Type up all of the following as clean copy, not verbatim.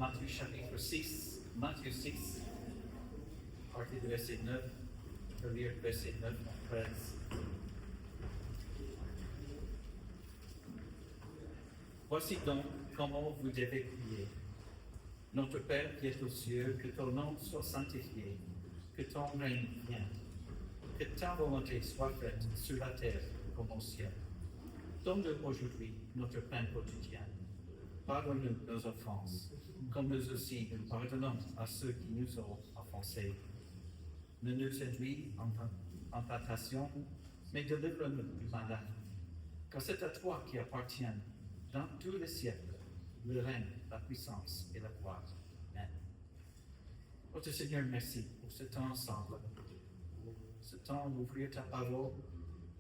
Matthieu chapitre 6, Matthieu 6, à partir du verset 9, je vais lire verset 9 à 13. Voici donc comment vous devez prier. Notre Père qui est aux cieux, que ton nom soit sanctifié, que ton règne vienne, que ta volonté soit faite sur la terre comme au ciel. Donne-nous aujourd'hui notre pain quotidien. Pardonne-nous nos offenses, comme nous aussi nous pardonnons à ceux qui nous ont offensés. Ne nous induis en tentation, mais délivre-nous du malin. Car c'est à toi qui appartiennent, dans tous les siècles, le règne, la puissance et la gloire. Amen. Notre Seigneur, merci pour ce temps ensemble, pour ce temps d'ouvrir ta parole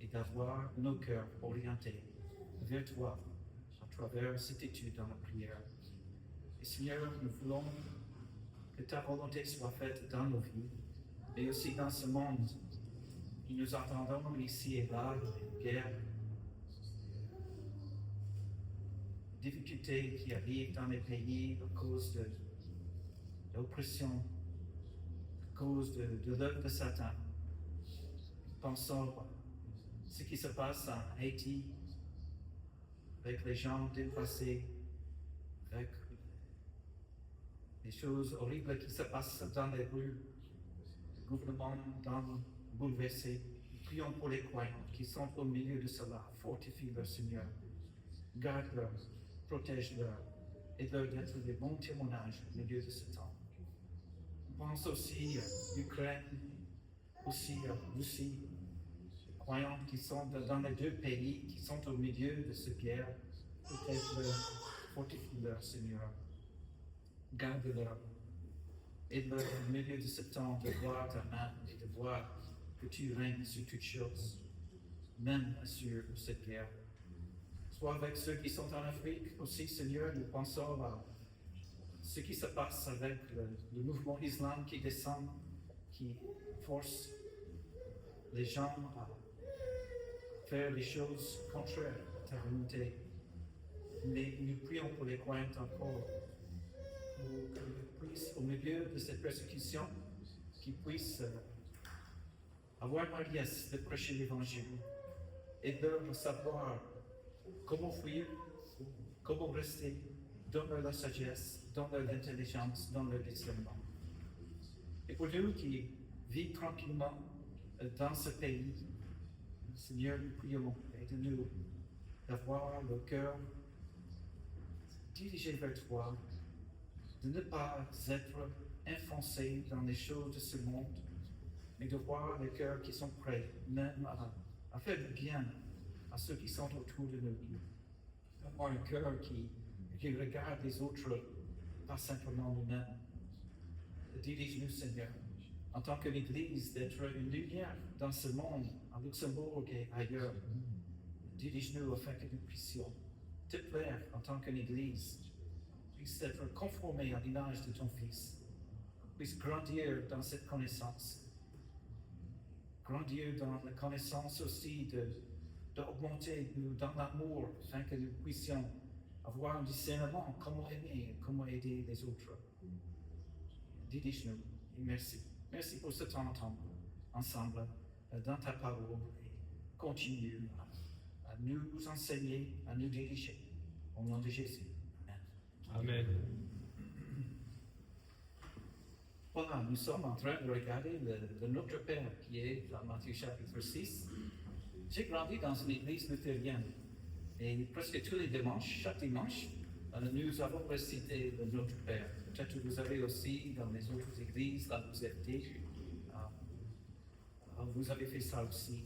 et d'avoir nos cœurs orientés vers toi à travers cette étude dans la prière. Et Seigneur, nous voulons que ta volonté soit faite dans nos vies, mais aussi dans ce monde où nous entendons ici et là des guerres, difficultés qui arrivent dans les pays à cause de l'oppression, à cause de l'œuvre de Satan. Pensons à ce qui se passe en Haïti, avec les gens déplacés, avec les choses horribles qui se passent dans les rues, le gouvernement bouleversé. Prions pour les croyants qui sont au milieu de cela. Fortifie leur Seigneur, garde-leur, protège-leur, aide-leur d'être des bons témoignages au milieu de ce temps. On pense aussi à l'Ukraine, aussi à Russie, les croyants qui sont dans les deux pays, qui sont au milieu de cette guerre. Protège-leur, fortifie-leur, Seigneur. Garde-leur, aide-leur au milieu de ce temps de voir ta main et de voir que tu règnes sur toutes choses, même sur cette guerre. Soit avec ceux qui sont en Afrique aussi, Seigneur, nous pensons à ce qui se passe avec le mouvement islam qui descend, qui force les gens à faire les choses contraires à ta volonté. Mais nous prions pour les croyants encore, pour qu'ils puissent, au milieu de cette persécution, qu'ils puissent avoir la liesse de prêcher l'Évangile et de savoir comment fuir, comment rester, donne-leur la sagesse, donne-leur l'intelligence, donne-leur le discernement. Et pour nous qui vivent tranquillement dans ce pays, Seigneur, nous prions, aide-nous d'avoir le cœur dirigé vers toi, de ne pas être enfoncé dans les choses de ce monde, mais de voir les cœurs qui sont prêts, même à faire du bien à ceux qui sont autour de nous. Avoir un cœur qui regarde les autres, pas simplement nous-mêmes. Dirige-nous, Seigneur, en tant que l'Église, d'être une lumière dans ce monde, à Luxembourg et ailleurs. Dirige-nous afin que nous puissions te plaire en tant que l'Église, puisse être conformé à l'image de ton Fils, puisse grandir dans cette connaissance, grandir dans la connaissance aussi d'augmenter dans l'amour, afin que nous puissions avoir un discernement, comment aimer, comment aider les autres. Dirige-nous et merci. Merci pour ce temps ensemble dans ta parole et continue à nous enseigner, à nous diriger. Au nom de Jésus. Amen. Amen. Voilà, nous sommes en train de regarder le Notre Père qui est dans Matthieu chapitre 6. J'ai grandi dans une église luthérienne et presque tous les dimanches, chaque dimanche, nous avons récité le Notre Père. Peut-être que vous avez aussi dans les autres églises, là vous étiez, vous avez fait ça aussi.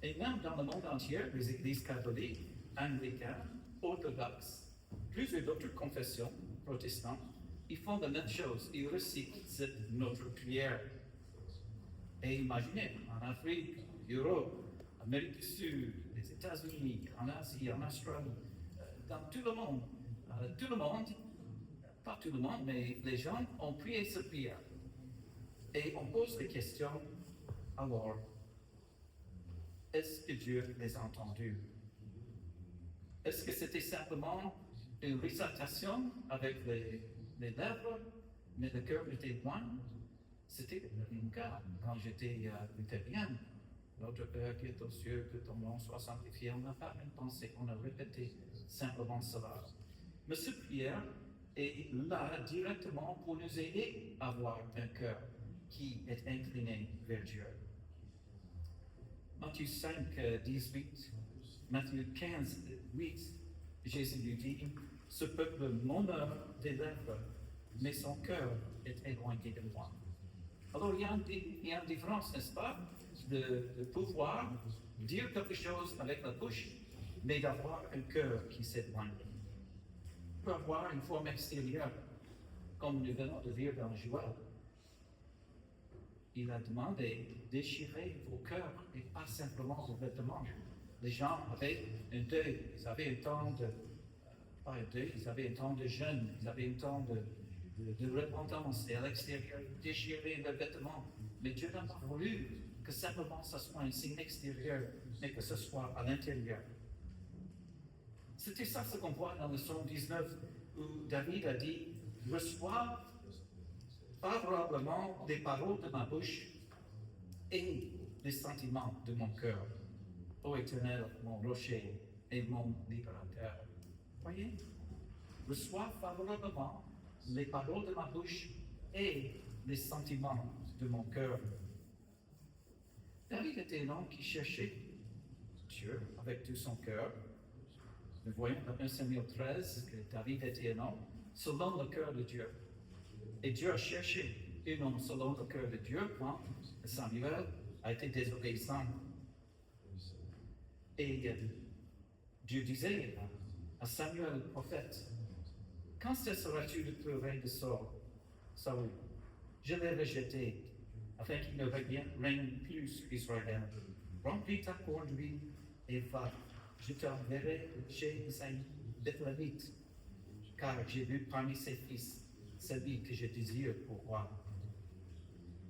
Et même dans le monde entier, les églises catholiques, anglicanes, orthodoxes, plusieurs d'autres confessions protestantes, ils font la même chose, ils récitent notre prière. Et imaginez, en Afrique, en Europe, Amérique du Sud, les États-Unis, en Asie, en Australie, dans tout le monde, pas tout le monde, mais les gens ont prié cette prière. Et on pose la question, alors, est-ce que Dieu les a entendus? Est-ce que c'était simplement une récitation avec les lèvres, mais le cœur était loin. C'était mon cas quand j'étais luthérien. Notre Père qui est aux cieux, que ton nom soit sanctifié. On n'a pas même pensé, on a répété simplement cela. Mais cette prière est là directement pour nous aider à avoir un cœur qui est incliné vers Dieu. Matthieu 5, 18, Matthieu 15, 8, Jésus lui dit, ce peuple m'honore des lèvres, mais son cœur est éloigné de moi. Alors il y a une différence, n'est-ce pas, de pouvoir dire quelque chose avec la bouche, mais d'avoir un cœur qui s'éloigne. On peut avoir une forme extérieure, comme nous venons de lire dans Joël. Il a demandé de déchirer vos cœurs et pas simplement vos vêtements. Les gens avaient un deuil, ils avaient un temps de, pas un deuil, ils avaient un temps de jeûne, ils avaient un temps de repentance, et à l'extérieur, déchirer leurs vêtements. Mais Dieu n'a pas voulu que simplement ce soit un signe extérieur, mais que ce soit à l'intérieur. C'était ça ce qu'on voit dans le psaume 19, où David a dit, reçois favorablement les paroles de ma bouche et les sentiments de mon cœur. Ô Éternel, mon rocher et mon libérateur. Voyez, reçois favorablement les paroles de ma bouche et les sentiments de mon cœur. David était un homme qui cherchait Dieu avec tout son cœur. Nous voyons dans 1 Samuel 13 que David était un homme selon le cœur de Dieu. Et Dieu a cherché un homme selon le cœur de Dieu quand Samuel a été désobéissant. Et Dieu disait à Samuel le prophète, quand cesseras-tu de pleurer de Saül? Je l'ai rejeté, afin qu'il ne règne plus sur Israël. Remplis ta conduite et va. Je t'enverrai chez Isaïe, Bethlehemite, car j'ai vu parmi ses fils celui que je désire pour roi.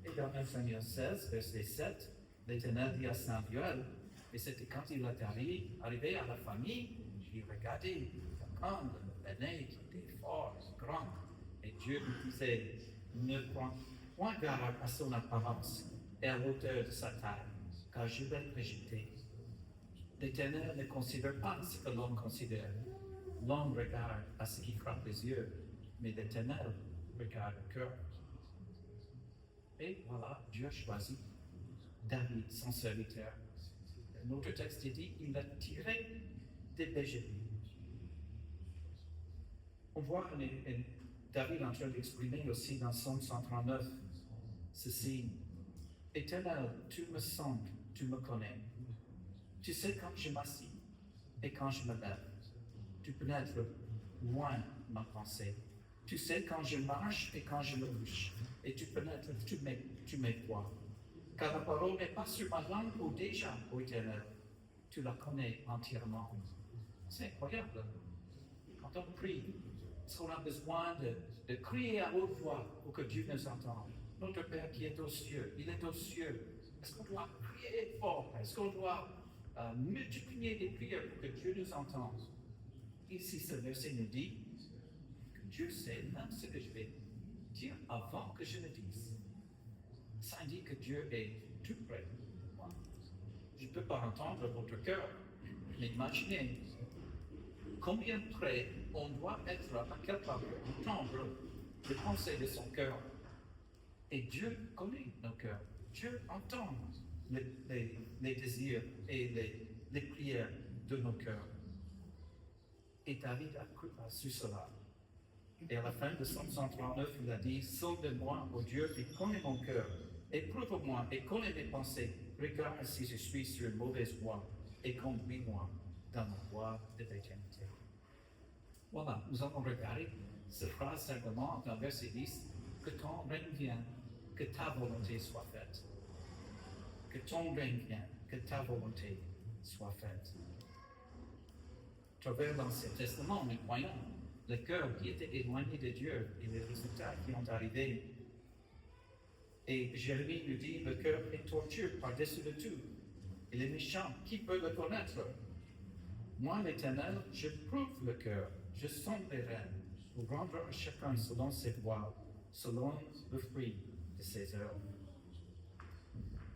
Et dans 1 Samuel 16, verset 7, l'Éternel dit à Samuel, et c'était quand il est arrivé à la famille, il regardait quand l'aîné qui était fort, grand, et Dieu lui disait, ne prends point garde à son apparence et à l'auteur de sa taille, car je vais le rejeter. L'Éternel ne considère pas ce que l'homme considère. L'homme regarde à ce qui frappe les yeux, mais l'Éternel regarde le cœur. Et voilà, Dieu a choisi David, son serviteur. Notre texte dit il l'a tiré des bergers. On voit David en train d'exprimer aussi dans Psaume 139 ceci. Éternel, tu me sondes, tu me connais. Tu sais quand je m'assis et quand je me lève. Tu pénètres loin ma pensée. Tu sais quand je marche et quand je me couche. Et tu pénètres, tu m'étoiles. Car la parole n'est pas sur ma langue ou déjà, ô Éternel. Tu la connais entièrement. C'est incroyable. Quand on prie, est-ce qu'on a besoin de crier à haute voix pour que Dieu nous entende? Notre Père qui est aux cieux, il est aux cieux. Est-ce qu'on doit prier fort? Est-ce qu'on doit multiplier les prières pour que Dieu nous entende? Ici, ce verset nous dit que Dieu sait même ce que je vais dire avant que je le dise. Ça indique que Dieu est tout près. Je ne peux pas entendre votre cœur, mais imaginez combien près on doit être capable d'entendre les pensées de son cœur. Et Dieu connaît nos cœurs. Dieu entend les désirs et les prières de nos cœurs. Et David a su cela. Et à la fin de Psaume 139, il a dit, sonde-moi, ô Dieu, et connais mon cœur. Éprouve-moi et connais mes pensées. Regarde si je suis sur une mauvaise voie et conduis-moi dans la voie de l'éternité. Voilà, nous allons regarder cette phrase simplement dans verset 10. Que ton règne vienne, que ta volonté soit faite. Que ton règne vienne, que ta volonté soit faite. À travers l'Ancien Testament, nous voyons le cœur qui était éloigné de Dieu et les résultats qui ont arrivé. Et Jérémie nous dit, le cœur est tortueux par-dessus de tout. Il est méchant, qui peut le connaître? Moi, l'Éternel, je prouve le cœur, je sonde les reins, pour rendre à chacun selon ses voies, selon le fruit de ses œuvres.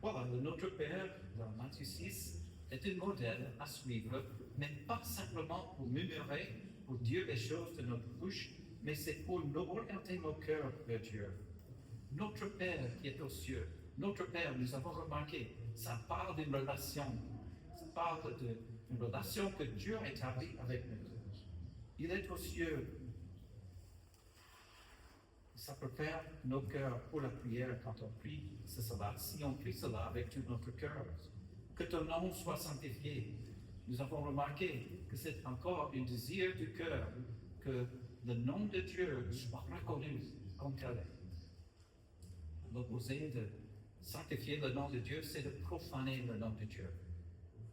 Voilà, le Notre Père dans Matthieu 6 est un modèle à suivre, mais pas simplement pour murmurer, pour dire les choses de notre bouche, mais c'est pour nous orienter nos cœurs vers Dieu. Notre Père qui est aux cieux, notre Père, nous avons remarqué, ça parle d'une relation. Ça parle d'une relation que Dieu a établie avec nous. Il est aux cieux. Ça prépare nos cœurs pour la prière quand on prie. C'est cela. Si on prie cela avec tout notre cœur, que ton nom soit sanctifié. Nous avons remarqué que c'est encore un désir du cœur que le nom de Dieu soit reconnu comme tel. L'opposé de sanctifier le nom de Dieu, c'est de profaner le nom de Dieu.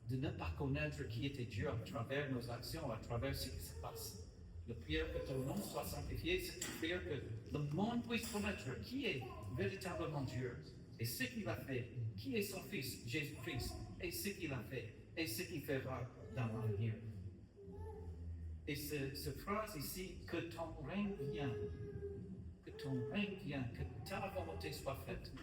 De ne pas connaître qui était Dieu à travers nos actions, à travers ce qui se passe. La prière que ton nom soit sanctifié, c'est une prière que le monde puisse connaître qui est véritablement Dieu et ce qu'il a fait, qui est son Fils, Jésus-Christ, et ce qu'il a fait, et ce qu'il fera dans l'avenir. Et cette phrase ici, que ton règne vienne, que ta volonté soit faite.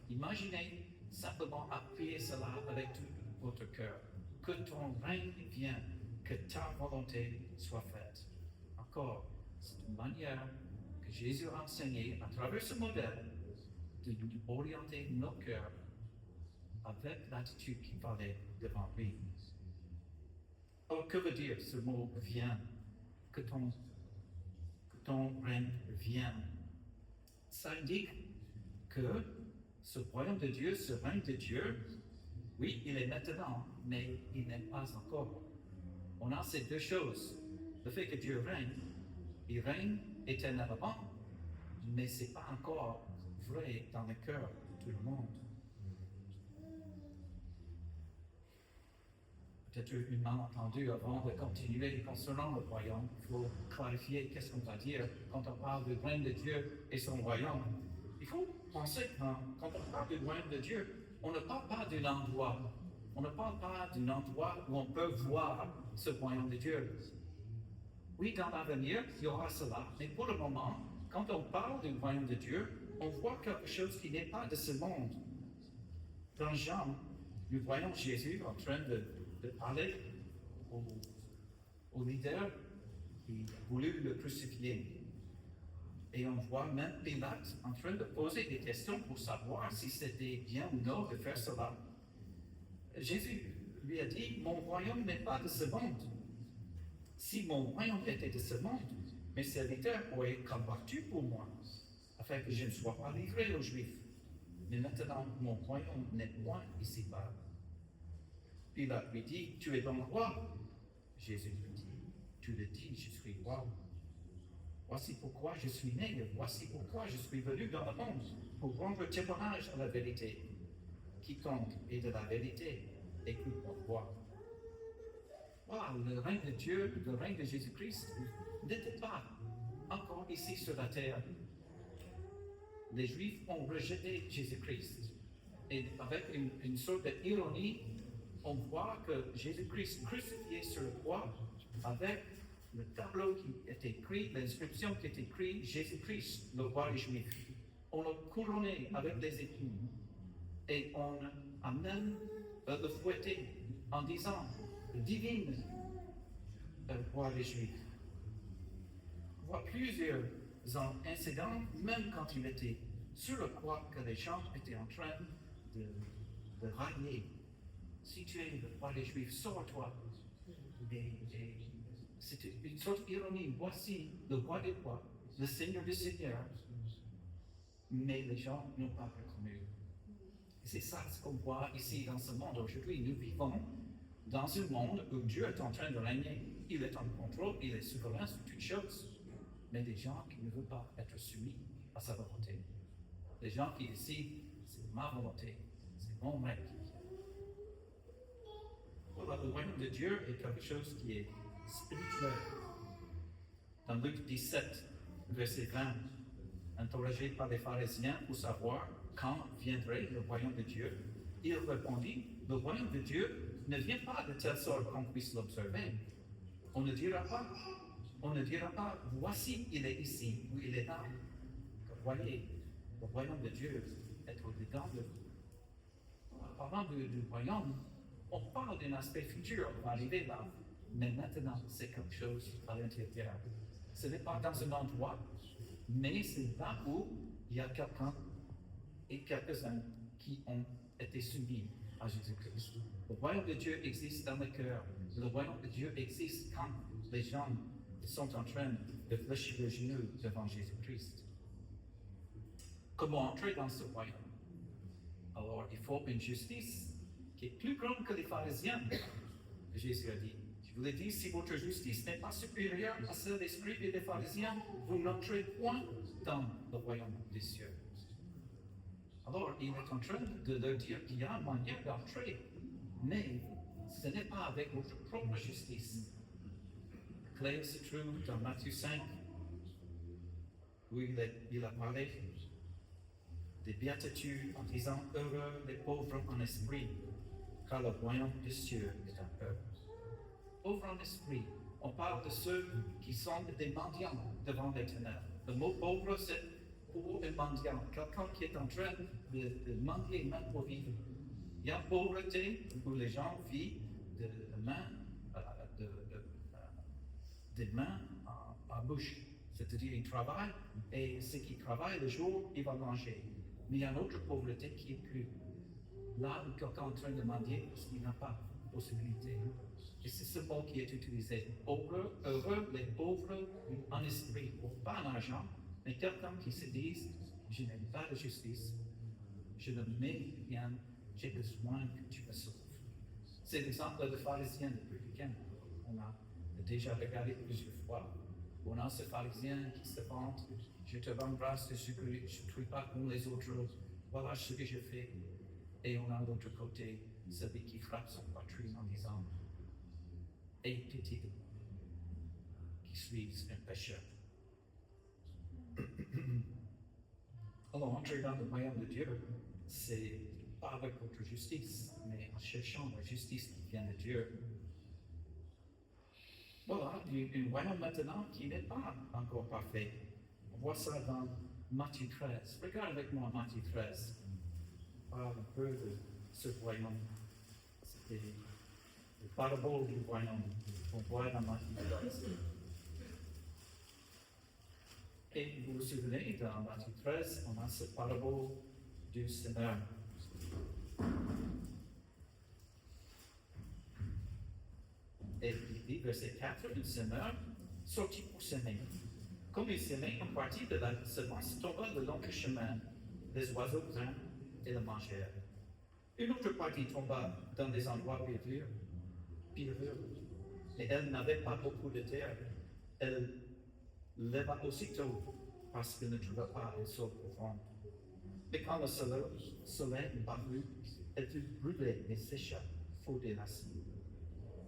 Imaginez simplement appuyer cela avec tout votre cœur. Que ton règne vienne, que ta volonté soit faite. Encore, c'est une manière que Jésus a enseignée à travers ce modèle de nous orienter nos cœurs avec l'attitude qu'il fallait devant lui. Alors, que veut dire ce mot « vienne » que ton règne vienne. Ça indique que ce royaume de Dieu, ce règne de Dieu, oui, il est maintenant, mais il n'est pas encore. On a ces deux choses. Le fait que Dieu règne, il règne éternellement, mais ce n'est pas encore vrai dans le cœur de tout le monde. Peut-être une malentendu avant de continuer concernant le royaume. Il faut clarifier qu'est-ce qu'on va dire quand on parle du règne de Dieu et son royaume. Il faut penser que quand on parle du royaume de Dieu, on ne parle pas d'un endroit. On ne parle pas d'un endroit où on peut voir ce royaume de Dieu. Oui, dans l'avenir, il y aura cela. Mais pour le moment, quand on parle du royaume de Dieu, on voit quelque chose qui n'est pas de ce monde. Dans Jean, nous voyons Jésus en train de parler au leader qui a voulu le crucifier. Et on voit même Pilate en train de poser des questions pour savoir si c'était bien ou non de faire cela. Jésus lui a dit, mon royaume n'est pas de ce monde. Si mon royaume était de ce monde, mes serviteurs auraient combattu pour moi, afin que je ne sois pas livré aux Juifs. Mais maintenant, mon royaume n'est point ici-bas. Pilate lui dit, tu es donc roi. Jésus lui dit, tu le dis, je suis roi. Voici pourquoi je suis né, voici pourquoi je suis venu dans le monde, pour rendre témoignage à la vérité. Quiconque est de la vérité, écoute mon voix. Voilà, le règne de Dieu, le règne de Jésus-Christ n'était pas encore ici sur la terre. Les Juifs ont rejeté Jésus-Christ. Et avec une sorte d'ironie, on voit que Jésus-Christ crucifié sur le croix, avec le tableau qui est écrit, l'inscription qui est écrite, Jésus-Christ, le roi des Juifs. On l'a couronné avec des épines et on a même le fouetté en disant, divine, roi des Juifs. On voit plusieurs incidents, même quand il était sur le croix, que les gens étaient en train de railler. Si tu es le roi des Juifs, sors-toi. Et c'était une sorte d'ironie. Voici le roi des rois, le Seigneur des seigneurs. Mais les gens n'ont pas reconnu. Et c'est ça ce qu'on voit ici dans ce monde. Aujourd'hui, nous vivons dans un monde où Dieu est en train de régner. Il est en contrôle, il est souverain sur toutes choses. Mais des gens qui ne veulent pas être soumis à sa volonté. Des gens qui ici, c'est ma volonté, c'est mon règne. Voilà, le royaume de Dieu est quelque chose qui est spirituel. Dans Luc 17, verset 20, interrogé par les pharisiens pour savoir quand viendrait le royaume de Dieu, il répondit, le royaume de Dieu ne vient pas de telle sorte qu'on puisse l'observer. On ne dira pas, On ne dira pas, voici, il est ici ou il est là. Voyez, le royaume de Dieu est au-dedans de vous. En parlant du royaume, on parle d'un aspect futur, on va arriver là. Mais maintenant, c'est quelque chose à l'intérieur. Ce n'est pas dans un endroit, mais c'est là où il y a quelqu'un et quelques-uns qui ont été soumis à Jésus-Christ. Le royaume de Dieu existe dans le cœur. Le royaume de Dieu existe quand les gens sont en train de fléchir le genou devant Jésus-Christ. Comment entrer dans ce royaume? Alors, il faut une justice qui est plus grande que les pharisiens. Jésus a dit, je vous l'ai dit, si votre justice n'est pas supérieure à celle des scribes et des pharisiens, vous n'entrez point dans le royaume des cieux. Alors, il est en train de leur dire qu'il y a une manière d'entrer, mais ce n'est pas avec votre propre justice. La clé se trouve dans Matthieu 5, où il a parlé des béatitudes en disant « Heureux les pauvres en esprit, car le royaume des cieux est un eux. » Pauvres en esprit, on parle de ceux qui sont des mendiants devant l'Éternel. Le mot pauvre, c'est pour un mendiant, quelqu'un qui est en train de mendier même pour vivre. Il y a pauvreté où les gens vivent des mains à bouche. C'est-à-dire, ils travaillent et ceux qui travaillent le jour, ils vont manger. Mais il y a une autre pauvreté qui est plus là où quelqu'un est en train de mendier parce qu'il n'a pas de possibilité. Et c'est ce mot qui est utilisé. Heureux les pauvres en esprit, pas en argent, mais quelqu'un qui se dit je n'ai pas de justice, je ne mets rien, j'ai besoin que tu me sauves. C'est l'exemple de pharisien, de publicain. On a déjà regardé plusieurs fois. On a ce pharisien qui se vante, je te rends grâce de ce que je ne suis pas comme les autres, voilà ce que je fais. Et on a de l'autre côté celui qui frappe son poitrine en disant aie pitié de moi, qui suis un pécheur. Alors, entrer dans le royaume de Dieu, c'est pas avec votre justice, mais en cherchant la justice qui vient de Dieu. Voilà, il y a un royaume maintenant qui n'est pas encore parfait. On voit ça dans Matthieu 13. Regarde avec moi Matthieu 13. On parle un peu de ce royaume. C'était le parabole du royaume qu'on voit dans Matthieu 13. Et vous vous souvenez, dans Matthieu 13, on a ce parabole du semeur. Et il dit, verset 4, le semeur sortit pour semer. Comme il semait, une partie de la semence tomba le long du chemin. Les oiseaux vinrent et le mangèrent. Une autre partie tomba dans des endroits pierreux, et elle n'avait pas beaucoup de terre. Elle leva aussitôt parce qu'elle ne trouva pas un sol profond. Mais quand le soleil parut, elle fut brûlée et sécha, faute des racines.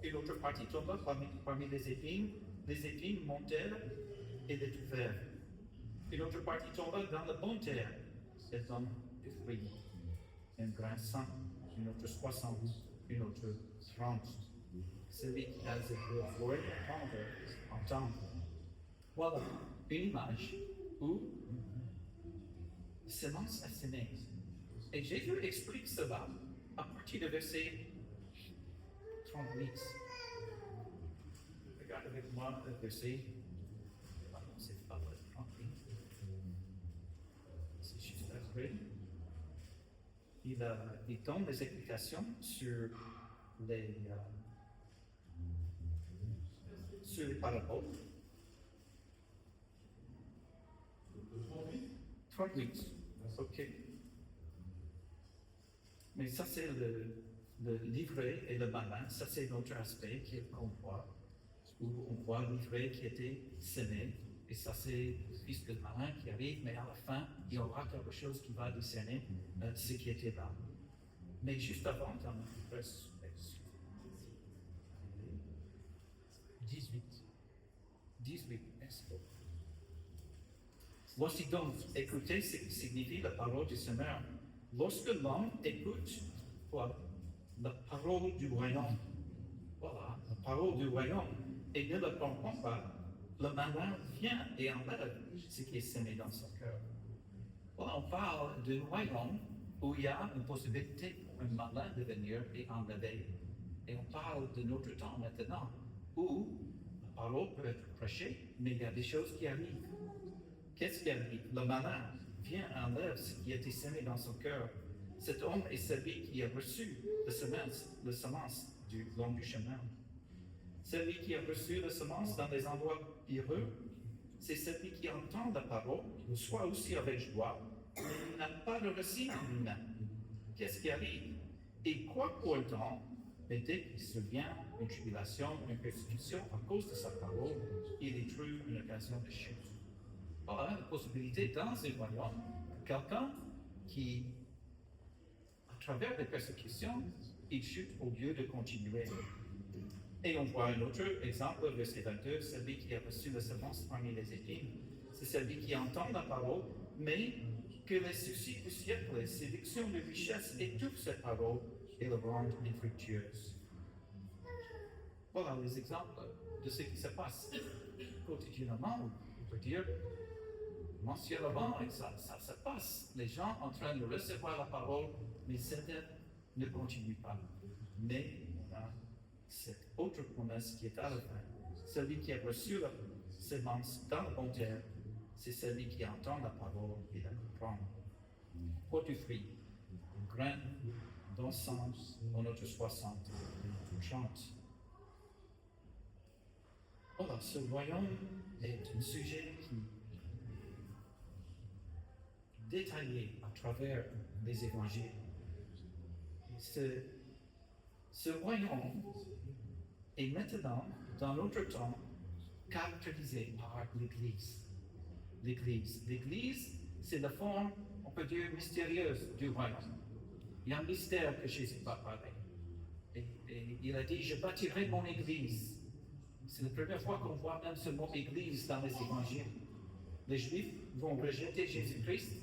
Une autre partie tomba parmi les épines montèrent et les trouvèrent. Une autre partie tomba dans la bonne terre, elle donne du fruit. Un grain 100, une autre 60, une autre 30. Celui qui a les oreilles entendre. Voilà une image où semence à semer. Et Jésus explique cela à partir du verset 38. Regarde avec moi le verset. C'est pas le 38. C'est juste après. Il donne des explications sur les paraboles. 38. Ok. Mais ça, c'est le livret et le malin. Ça, c'est notre aspect qu'on voit, où on voit le livret qui était semé. Et ça, c'est le fils de malin qui arrive, mais à la fin, il y aura quelque chose qui va discerner ce qui était là. Mais juste avant, dans le verset 18, merci beaucoup. Voici donc, écoutez ce qui signifie la parole du Seigneur. Lorsque l'homme écoute la parole du royaume, voilà, la parole du royaume, et ne la comprend pas, le malin vient et enlève ce qui est semé dans son cœur. Voilà, on parle d'un royaume où il y a une possibilité pour un malin de venir et enlever. Et on parle de notre temps maintenant, où la parole peut être prêchée, mais il y a des choses qui arrivent. Qu'est-ce qui arrive? Le malin vient et enlève ce qui a été semé dans son cœur. Cet homme est celui qui a reçu la semence du long du chemin. Celui qui a reçu la semence dans des endroits heureux, c'est celui qui entend la parole, soit aussi avec joie, mais n'a pas le récit en lui-même. Qu'est-ce qui arrive? Il croit pour un temps, mais dès qu'il se vient une tribulation, une persécution à cause de sa parole, il y trouve une occasion de chute. Voilà la possibilité dans un royaume, quelqu'un qui, à travers les persécutions, il chute au lieu de continuer. Et on voit un autre exemple, verset 22, celui qui a reçu la semence parmi les épines. C'est celui qui entend la parole, mais que les soucis du siècle, les séductions de richesse étouffent cette parole et la rendent infructueuse. Voilà les exemples de ce qui se passe quotidiennement. On peut dire, mensuellement, et ça se passe. Les gens en train de recevoir la parole, mais certains ne continuent pas. Mais on a cette autre promesse qui est à la fin. Celui qui a reçu la semence dans le bon terre, c'est celui qui entend la parole et la comprend. Porte du fruit, une graine d'encens en notre 60, 30. Voilà, ce royaume est un sujet qui détaillé à travers les évangiles. Ce royaume est maintenant, dans notre temps, caractérisé par l'Église. L'Église, c'est la forme, on peut dire, mystérieuse du royaume. Il y a un mystère que Jésus va parler. Et il a dit, je bâtirai mon Église. C'est la première fois qu'on voit même ce mot Église dans les évangiles. Les Juifs vont rejeter Jésus-Christ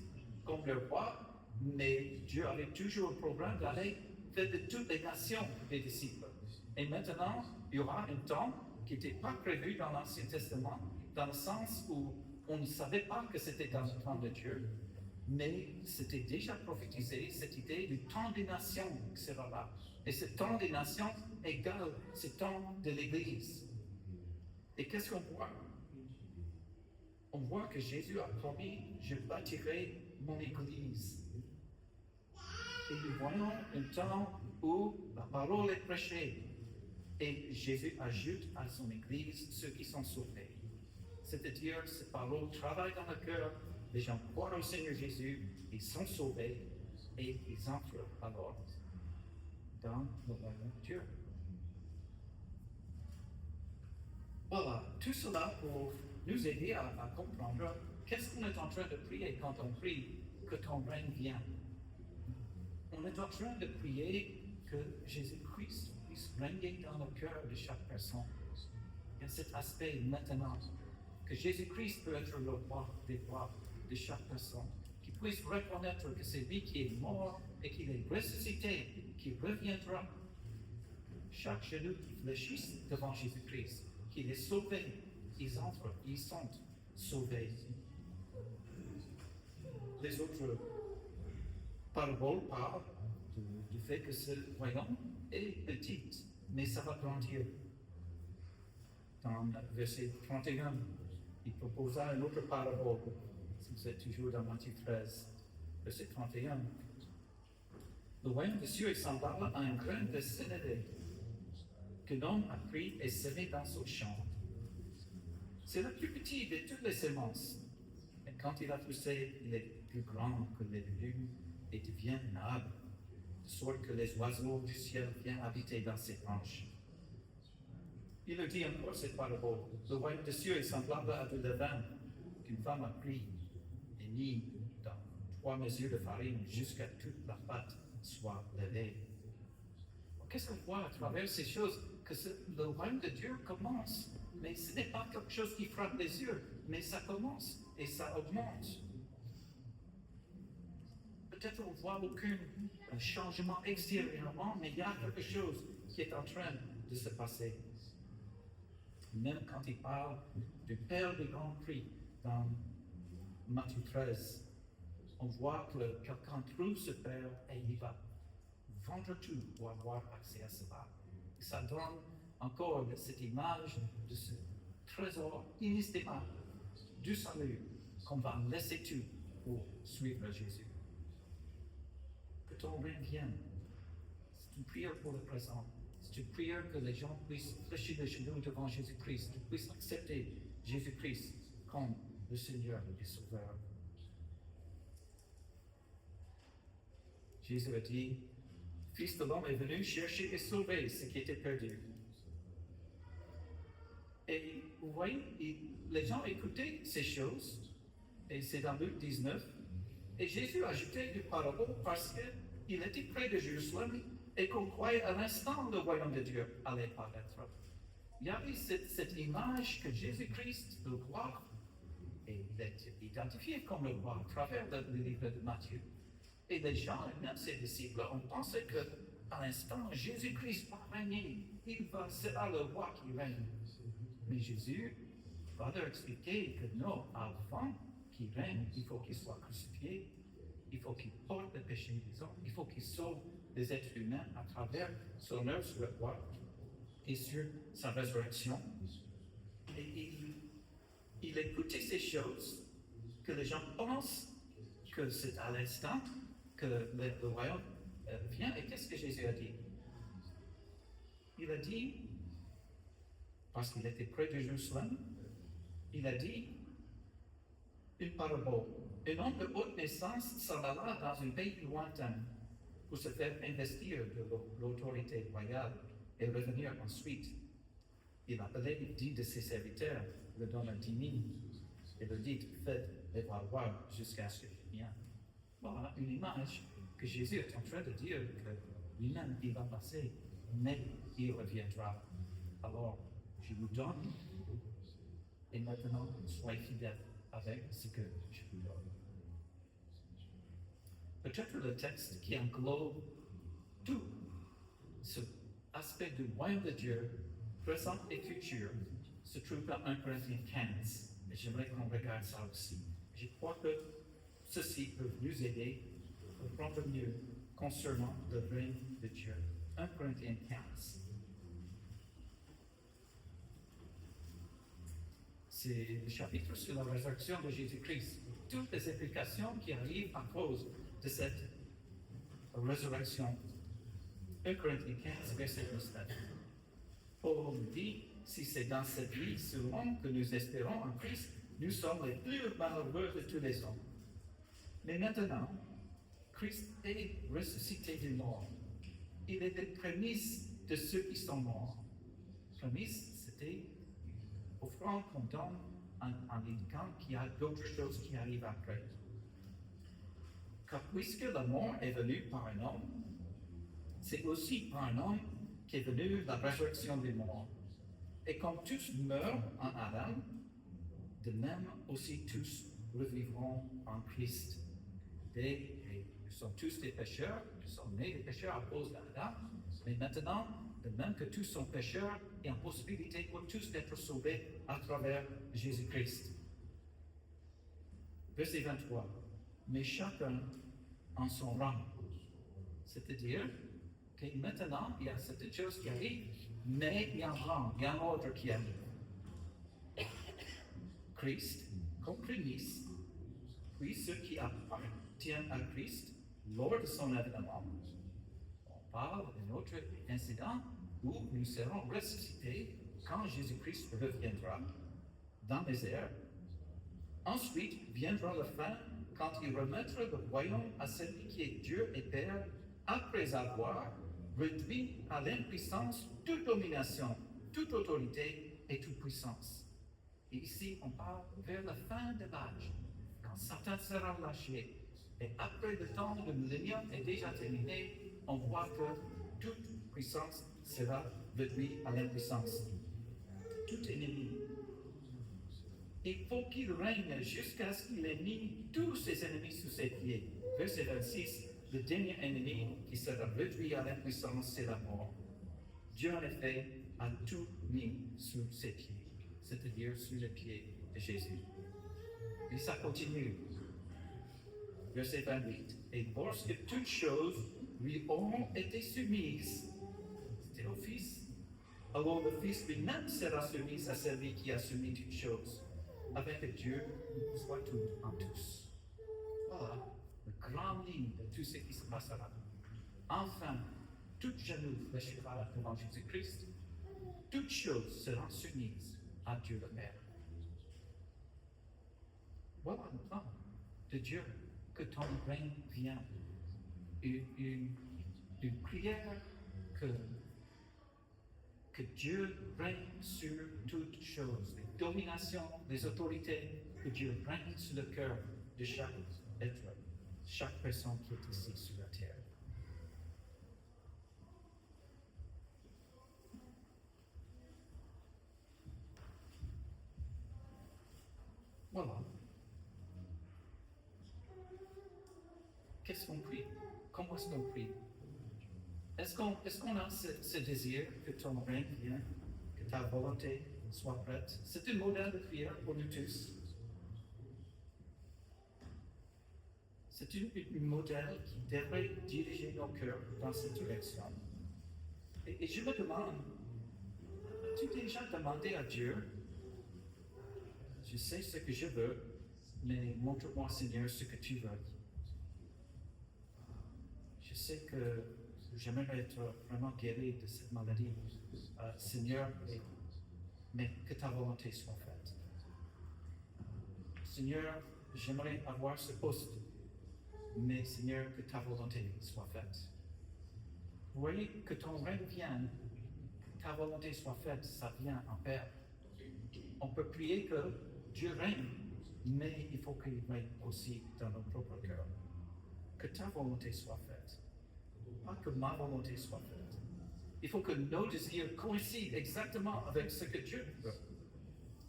comme leur roi, mais Dieu avait toujours le programme d'aller faire de toutes les nations des disciples. Et maintenant, il y aura un temps qui n'était pas prévu dans l'Ancien Testament, dans le sens où on ne savait pas que c'était dans le temps de Dieu, mais c'était déjà prophétisé, cette idée du temps des nations qui sera là. Et ce temps des nations égale ce temps de l'Église. Et qu'est-ce qu'on voit? On voit que Jésus a promis, je bâtirai mon Église. Et nous voyons un temps où la parole est prêchée. Et Jésus ajoute à son Église ceux qui sont sauvés. C'est-à-dire, cette parole travaille dans le cœur, les gens croient au Seigneur Jésus, ils sont sauvés et ils entrent alors dans le royaume de Dieu. Voilà, tout cela pour nous aider à comprendre qu'est-ce qu'on est en train de prier quand on prie que ton règne vienne. On est en train de prier que Jésus-Christ puisse régner dans le cœur de chaque personne. Il y a cet aspect maintenant, que Jésus-Christ peut être le roi des rois de chaque personne, qu'il puisse reconnaître que c'est lui qui est mort et qu'il est ressuscité, qui reviendra. Chaque genou qui fléchisse devant Jésus-Christ, qu'il est sauvé, ils entrent, ils sont sauvés. Les autres paraboles parlent du fait que ce royaume est petit, mais ça va grandir. Dans verset 31, il proposa une autre parabole. C'est toujours dans Matthieu 13, verset 31. Le royaume des cieux est semblable à un grain de sénévé que l'homme a pris et semé dans son champ. C'est le plus petit de toutes les semences. Et quand il a poussé, il est plus grand que les légumes et devient un arbre, de sorte que les oiseaux du ciel viennent habiter dans ses branches. Il le dit encore cette parabole. Le royaume des cieux est semblable à de levain qu'une femme a pris et mis dans 3 mesures de farine jusqu'à toute la pâte soit levée. Qu'est-ce qu'on voit à travers ces choses? Que le royaume de Dieu commence, mais ce n'est pas quelque chose qui frappe les yeux, mais ça commence et ça augmente. Peut-être on ne voit aucun changement extérieurement, mais il y a quelque chose qui est en train de se passer. Même quand il parle du Père du Grand Prix dans Matthieu 13, on voit que quelqu'un trouve ce Père et il va vendre tout pour avoir accès à cela. Ça donne encore cette image de ce trésor inestimable du salut qu'on va laisser tout pour suivre Jésus. Que ton règne vienne. C'est une prière pour le présent. C'est une prière que les gens puissent fléchir les genoux devant Jésus-Christ, qu'ils puissent accepter Jésus-Christ comme le Seigneur et le Sauveur. Jésus a dit, Fils de l'homme est venu chercher et sauver ce qui était perdu. Et vous voyez, les gens écoutaient ces choses, et c'est dans Luc 19, et Jésus ajoutait des paraboles parce qu'il était près de Jérusalem et qu'on croyait à l'instant le royaume de Dieu allait paraître. Il y avait cette image que Jésus-Christ, le roi, et il est identifié comme le roi à travers le livre de Matthieu. Et les gens, et même ses disciples, ont pensé qu'à l'instant, Jésus-Christ va régner. Il sera le roi qui règne. Mais Jésus va leur expliquer que non, avant qu'il règne, il faut qu'il soit crucifié, il faut qu'il porte le péché des hommes, il faut qu'il sauve les êtres humains à travers son œuvre sur la croix et sur sa résurrection. Et il écoutait ces choses que les gens pensent que c'est à l'instant que le royaume vient. Et qu'est-ce que Jésus a dit? Il a dit, parce qu'il était près de Jérusalem, il a dit une parabole. Un homme de haute naissance s'en alla dans un pays lointain pour se faire investir de l'autorité royale et revenir ensuite. Il appelait 10 de ses serviteurs, le donna 10 000 et le dit, faites les valoir jusqu'à ce que je vienne. Voilà une image que Jésus est en train de dire que lui-même, il va passer, mais il reviendra. Alors, je vous donne, et maintenant, soyez fidèles avec ce que je vous donne. Peut-être le texte qui englobe tout ce aspect du royaume de Dieu, présent et futur, se trouve dans 1 Corinthiens 15. Et j'aimerais qu'on regarde ça aussi. Je crois que ceci peut nous aider à comprendre mieux concernant le règne de Dieu. 1 Corinthiens 15. C'est le chapitre sur la résurrection de Jésus-Christ. Toutes les implications qui arrivent à cause de cette résurrection. 1 Corinthiens 15, verset 19. Paul nous dit, si c'est dans cette vie seulement que nous espérons en Christ, nous sommes les plus malheureux de tous les hommes. Mais maintenant, Christ est ressuscité des morts. Il est les prémices de ceux qui sont morts. Prémices, c'était offrande qu'on donne en indiquant qu'il y a d'autres choses qui arrivent après. Car puisque la mort est venue par un homme, c'est aussi par un homme qu'est venue la résurrection des morts. Et comme tous meurent en Adam, de même aussi tous revivront en Christ. Nous sommes tous des pécheurs, nous sommes nés des pécheurs à cause d'Adam, mais maintenant, de même que tous sont pécheurs, il y a une possibilité pour tous d'être sauvés à travers Jésus-Christ. Verset 23. Mais chacun en son rang. C'est-à-dire que maintenant, il y a certaines choses qui arrivent, mais il y a un rang, il y a un ordre qui arrive. Christ, comme prémisse, puis ceux qui appartiennent à Christ lors de son avènement. On parle d'un autre incident où nous serons ressuscités quand Jésus-Christ reviendra dans les airs. Ensuite viendra la fin quand il remettra le royaume à celui qui est Dieu et Père, après avoir réduit à l'impuissance toute domination, toute autorité et toute puissance. Et ici, on parle vers la fin de l'âge, quand Satan sera lâché. Et après le temps de millénium est déjà terminé, on voit que toute puissance sera réduite à l'impuissance. Tout ennemi. Il faut qu'il règne jusqu'à ce qu'il ait mis tous ses ennemis sous ses pieds. Verset 26, le dernier ennemi qui sera réduit à l'impuissance, c'est la mort. Dieu, en effet, a tout mis sous ses pieds. c'est-à-dire sous les pieds de Jésus. Et ça continue. Verset 28. Et lorsque toutes choses lui auront été soumises, c'était au Fils, alors le Fils lui-même sera soumis à celui qui a soumis toutes choses, avec que Dieu soit tout en tous. Voilà la grande ligne de tout ce qui se passera. Enfin, toute genou fléchira devant Jésus-Christ, toutes choses seront soumises à Dieu le Père. Voilà le plan de Dieu, que ton règne vienne. Une prière que Dieu règne sur toutes choses, les dominations, les autorités, que Dieu règne sur le cœur de chaque être, chaque personne qui est ici sur la terre. Voilà. Qu'est-ce qu'on prie? Comment est-ce qu'on prie? Est-ce qu'on a ce désir que ton règne vienne, que ta volonté soit prête? C'est un modèle de prière pour nous tous. C'est un modèle qui devrait diriger nos cœurs dans cette direction. Et je me demande, as-tu déjà demandé à Dieu, je sais ce que je veux, mais montre-moi, Seigneur, ce que tu veux. Je sais que j'aimerais être vraiment guéri de cette maladie. Seigneur, mais que ta volonté soit faite. Seigneur, j'aimerais avoir ce poste, mais Seigneur, que ta volonté soit faite. Vous voyez, que ton règne vienne, que ta volonté soit faite, ça vient en paix. On peut prier que Dieu règne, mais il faut qu'il règne aussi dans nos propres cœurs. Que ta volonté soit faite. Pas que ma volonté soit faite. Il faut que nos désirs coïncident exactement avec ce que Dieu veut.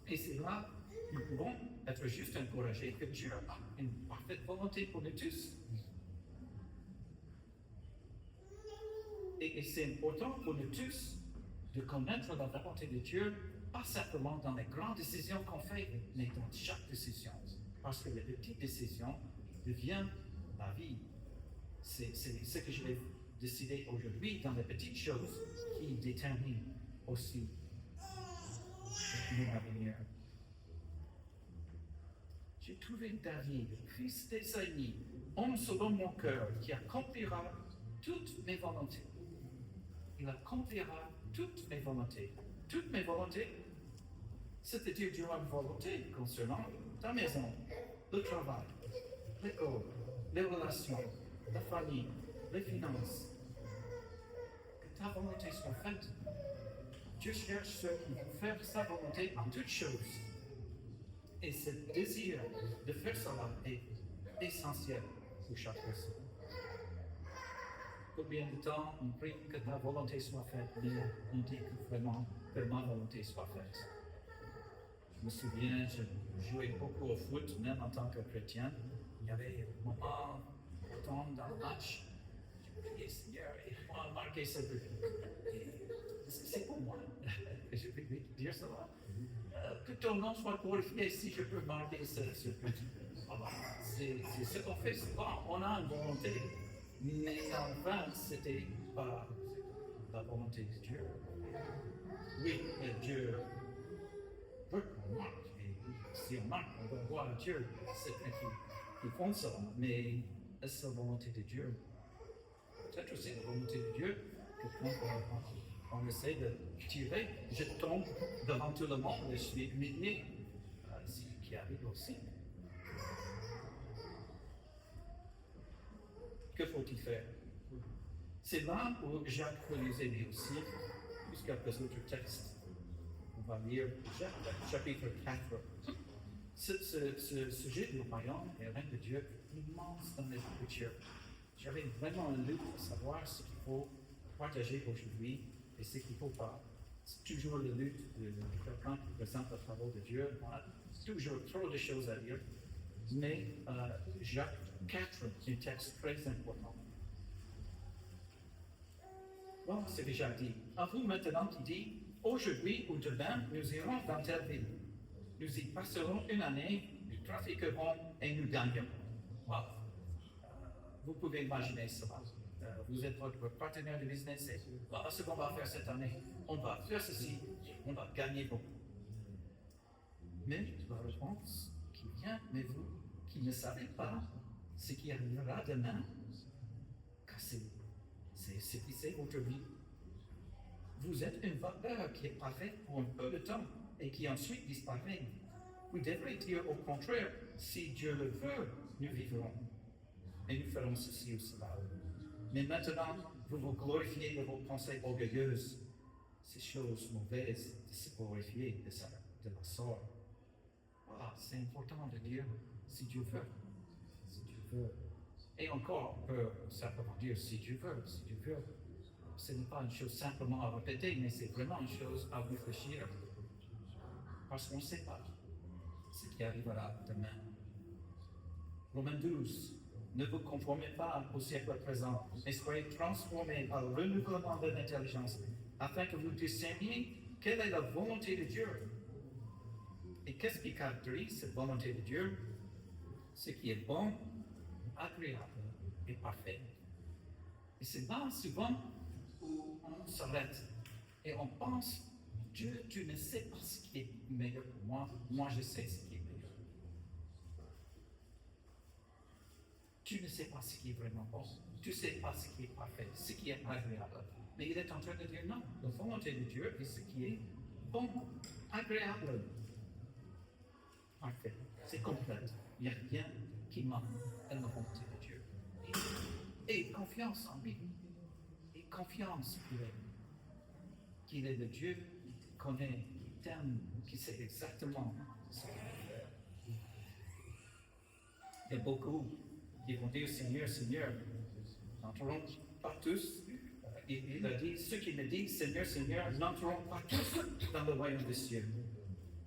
Et c'est là que nous pouvons être juste encouragés que Dieu a une parfaite volonté pour nous tous. Et c'est important pour nous tous de connaître la volonté de Dieu, pas simplement dans les grandes décisions qu'on fait, mais dans chaque décision. Parce que les petites décisions deviennent la vie. C'est ce que je vais décider aujourd'hui dans les petites choses qui déterminent aussi mon avenir. J'ai trouvé David, fils d'Ésaïe, homme selon mon cœur, qui accomplira toutes mes volontés. Il accomplira toutes mes volontés. Toutes mes volontés, c'est-à-dire tu as une volonté concernant ta maison, le travail, l'école, les relations, la famille, les finances. Que ta volonté soit faite. Dieu cherche ceux qui vont faire sa volonté en toutes choses. Et ce désir de faire cela est essentiel pour chaque personne. Combien de temps on prie que ta volonté soit faite, mais on dit que vraiment que ma volonté soit faite. Je me souviens, je jouais beaucoup au foot, même en tant que chrétien. Il y avait un moment dans le match, je priais, Seigneur, et moi marquer ce but. C'est pour moi. Je peux dire cela. Que ton nom soit glorifié si je peux marquer ce but. C'est ce qu'on fait souvent. On a une volonté, mais enfin, c'était pas la volonté de Dieu. Oui, Dieu veut qu'on marque. Et si on marque, on va voir Dieu. C'est qu'ils font ça, mais est-ce la volonté de Dieu? Peut-être c'est la volonté de Dieu que quand on essaie de tirer, je tombe devant tout le monde et je suis humilié. C'est ce qui arrive aussi. Que faut-il faire? C'est là où Jacques peut nous aider aussi, puisqu'il y a d'autres textes. On va lire Jacques, chapitre 4. Ce sujet du royaume et le règne de Dieu est immense dans les Écritures. J'avais vraiment un lutte à savoir ce qu'il faut partager aujourd'hui et ce qu'il ne faut pas. C'est toujours le lutte de quelqu'un qui présente le travail de Dieu. On a toujours trop de choses à dire. Mais Jacques 4 est un texte très important. Bon, c'est déjà dit. À vous maintenant qui dit, aujourd'hui ou demain, nous irons dans telle ville. Nous y passerons une année, nous trafiquerons et nous gagnerons. Wow. Vous pouvez imaginer cela. Vous êtes votre partenaire de business et voilà ce qu'on va faire cette année. On va faire ceci, on va gagner beaucoup. Mais la réponse qui vient, mais vous qui ne savez pas ce qui arrivera demain, car c'est ce qui c'est votre vie. Vous êtes une vapeur qui est parfaite pour un peu de temps et qui ensuite disparaît. Vous devrez dire au contraire, si Dieu le veut, nous vivrons. Et nous ferons ceci ou cela. Mais maintenant, vous vous glorifiez de vos pensées orgueilleuses. Ces choses mauvaises de se glorifier de la sorte. Voilà, c'est important de dire si Dieu veut. Si Dieu veut. Et encore, on peut simplement dire si Dieu veut, si Dieu veut. Ce n'est pas une chose simplement à répéter, mais c'est vraiment une chose à réfléchir. Parce qu'on ne sait pas ce qui arrivera demain. Romains 12. Ne vous conformez pas au siècle présent, mais soyez transformés par le renouvellement de l'intelligence, afin que vous discerniez quelle est la volonté de Dieu. Et qu'est-ce qui caractérise cette volonté de Dieu? Ce qui est bon, agréable et parfait. Et c'est là souvent où on s'arrête et on pense, Dieu, tu ne sais pas ce qui est meilleur pour moi, moi je sais ce qui est meilleur. Tu ne sais pas ce qui est vraiment bon, tu ne sais pas ce qui est parfait, ce qui est agréable. Mais il est en train de dire non, la volonté de Dieu est ce qui est bon, agréable, parfait. C'est complète. Il n'y a rien qui manque dans la volonté de Dieu. Et confiance en lui. Et confiance qu'il est le Dieu qui connaît, qui t'aime, qui sait exactement ce qu'il veut faire. Il y a beaucoup qui vont dire Seigneur, Seigneur. N'entreront pas tous. Il a dit, ceux qui me disent Seigneur, Seigneur, n'entreront pas tous dans le royaume des cieux.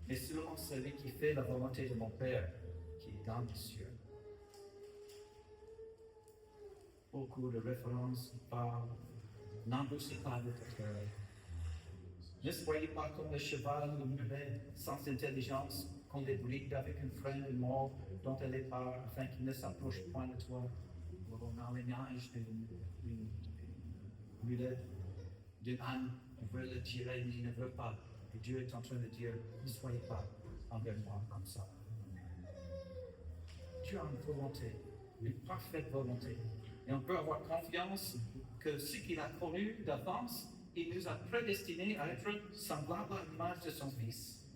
Mais seulement celui qui fait la volonté de mon Père qui est dans les cieux. Beaucoup de références parlent, n'embouchez pas votre cœur. Ne soyez pas comme le cheval ou mulet sans intelligence, comme des brides avec une freine mort dont elle est part, afin qu'il ne s'approche point de toi. Ou dans les neiges d'une mulet, d'un âne, on veut le tirer, mais il ne veut pas. Et Dieu est en train de dire, ne soyez pas envers moi comme ça. Dieu a une volonté, une parfaite volonté. Et on peut avoir confiance que ce qu'il a connu d'avance, il nous a prédestinés à être semblables à l'image de son Fils.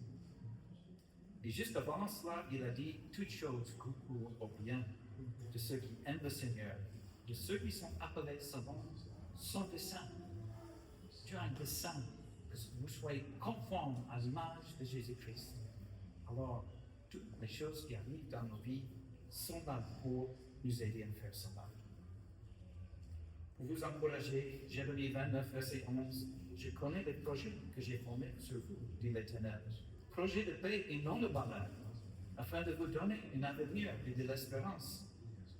Et juste avant cela, il a dit, toutes choses concourent au bien de ceux qui aiment le Seigneur, de ceux qui sont appelés selon son dessein. Dieu a un dessein, que vous soyez conformes à l'image de Jésus-Christ. Alors, toutes les choses qui arrivent dans nos vies sont là pour nous aider à faire cela. Pour vous encourager, Jérémie 29, verset 11, je connais les projets que j'ai formés sur vous, dit l'Éternel. Projets de paix et non de malheur, afin de vous donner un avenir et de l'espérance.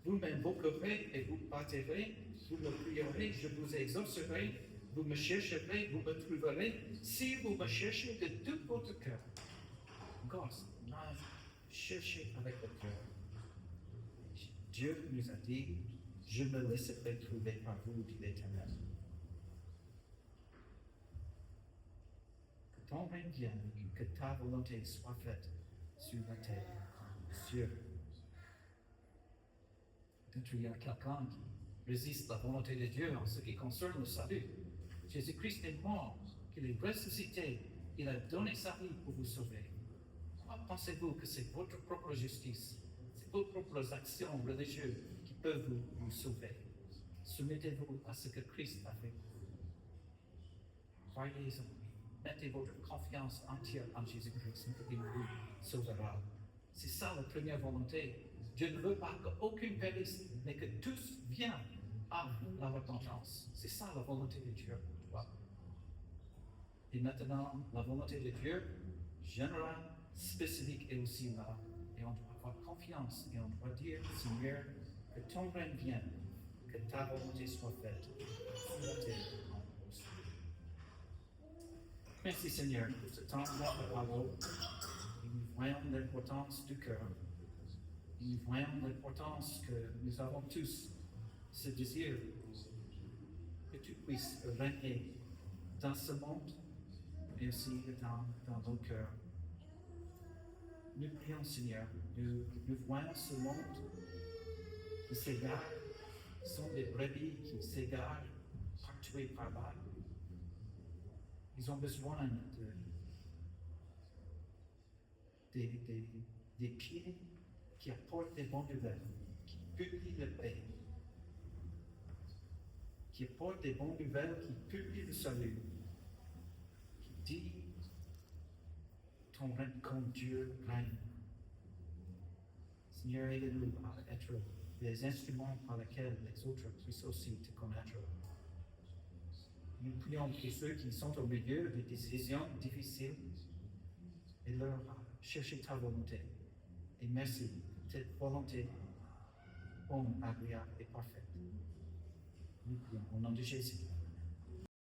Vous m'invoquerez et vous partirez, vous me prierez, je vous exaucerai, vous me chercherez, vous me trouverez, si vous me cherchez de tout votre cœur. Encore, cherchez avec le cœur. Dieu nous a dit, je me laisserai trouver par vous, dit l'Éternel. Que ton règne vienne, que ta volonté soit faite sur la terre, sur. Peut-être il y a quelqu'un qui résiste à la volonté de Dieu en ce qui concerne le salut. Jésus-Christ est mort, qu'il est ressuscité, il a donné sa vie pour vous sauver. Pourquoi pensez-vous que c'est votre propre justice, c'est vos propres actions religieuses qui peuvent vous sauver? Soumettez-vous à ce que Christ a fait pour vous. Croyez-en. Mettez votre confiance entière en Jésus-Christ et il vous sauvera. C'est ça la première volonté. Dieu ne veut pas qu'aucun périsse, mais que tous viennent à la repentance. C'est ça la volonté de Dieu pour toi. Et maintenant, la volonté de Dieu, générale, spécifique est aussi là. Et on doit avoir confiance et on doit dire, Seigneur, que ton règne vienne, que ta volonté soit faite sur la terre comme au ciel. Merci Seigneur pour ce temps de parole. voyons l'importance du cœur. Nous voyons l'importance que nous avons tous ce désir que tu puisses régner dans ce monde, mais aussi dans nos cœurs. Nous prions, Seigneur, nous voyons ce monde qui s'égare, sont des brebis qui s'égarent partout et par-là. Ils ont besoin des pieds qui apportent des bonnes nouvelles, qui publient la paix, qui apportent des bonnes nouvelles, qui publient le salut, qui dit ton règne comme Dieu règne. Seigneur, aide-nous à être des instruments par lesquels les autres puissent aussi te connaître. Nous prions pour ceux qui sont au milieu de décisions difficiles et leur chercher ta volonté. Et merci pour cette volonté bonne, agréable et parfaite. Nous prions au nom de Jésus.